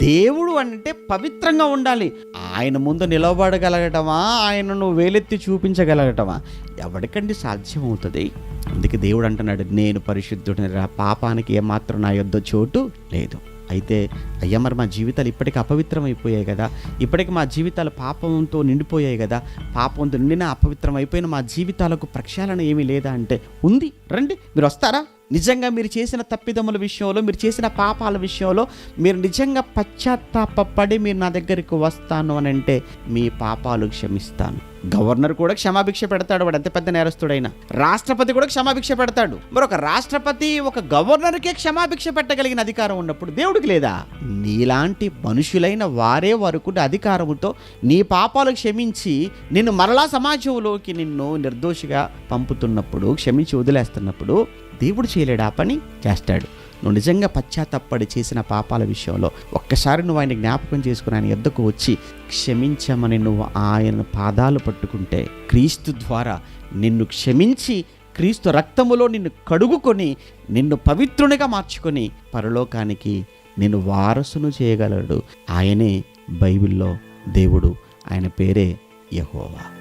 దేవుడు అంటే పవిత్రంగా ఉండాలి. ఆయన ముందు నిలబడగలగటమా, ఆయనను వేలెత్తి చూపించగలగటమా? ఎవరికండి సాధ్యమవుతుంది? అందుకే దేవుడు అంటున్నాడు, నేను పరిశుద్ధుడిని, పాపానికి ఏమాత్రం నా యొద్ద చోటు లేదు. అయితే అయ్యా, మరి మా జీవితాలు ఇప్పటికీ అపవిత్రమైపోయాయి కదా, ఇప్పటికి మా జీవితాలు పాపంతో నిండిపోయాయి కదా, పాపంతో నిండిన అపవిత్రం అయిపోయిన మా జీవితాలకు ప్రక్షాళన ఏమీ లేదా అంటే ఉంది. రండి, మీరు వస్తారా? నిజంగా మీరు చేసిన తప్పిదముల విషయంలో, మీరు చేసిన పాపాల విషయంలో మీరు నిజంగా పశ్చాత్తాపడి మీరు నా దగ్గరికి వస్తాను అని అంటే మీ పాపాలు క్షమిస్తాను. గవర్నర్ కూడా క్షమాభిక్ష పెడతాడు, వాడు ఎంత పెద్ద నేరస్తుడైనా. రాష్ట్రపతి కూడా క్షమాభిక్ష పెడతాడు. మరి ఒక రాష్ట్రపతి ఒక గవర్నర్కే క్షమాభిక్ష పెట్టగలిగిన అధికారం ఉన్నప్పుడు దేవుడికి లేదా? నీలాంటి మనుషులైన వారే వరకు అధికారముతో నీ పాపాలు క్షమించి నిన్ను మరలా సమాజంలోకి నిన్ను నిర్దోషిగా పంపుతున్నప్పుడు, క్షమించి వదిలేస్తున్నప్పుడు దేవుడు చేయలేడు? ఆ పని చేస్తాడు. నువ్వు నిజంగా పశ్చాత్తాపడి చేసిన పాపాల విషయంలో ఒక్కసారి నువ్వు ఆయన జ్ఞాపకం చేసుకుని ఆయన యొద్దకు వచ్చి క్షమించమని నువ్వు ఆయన పాదాలు పట్టుకుంటే, క్రీస్తు ద్వారా నిన్ను క్షమించి క్రీస్తు రక్తములో నిన్ను కడుగుకొని నిన్ను పవిత్రునిగా మార్చుకొని పరలోకానికి నిన్ను వారసును చేయగలడు. ఆయనే బైబిల్లో దేవుడు, ఆయన పేరే యెహోవా.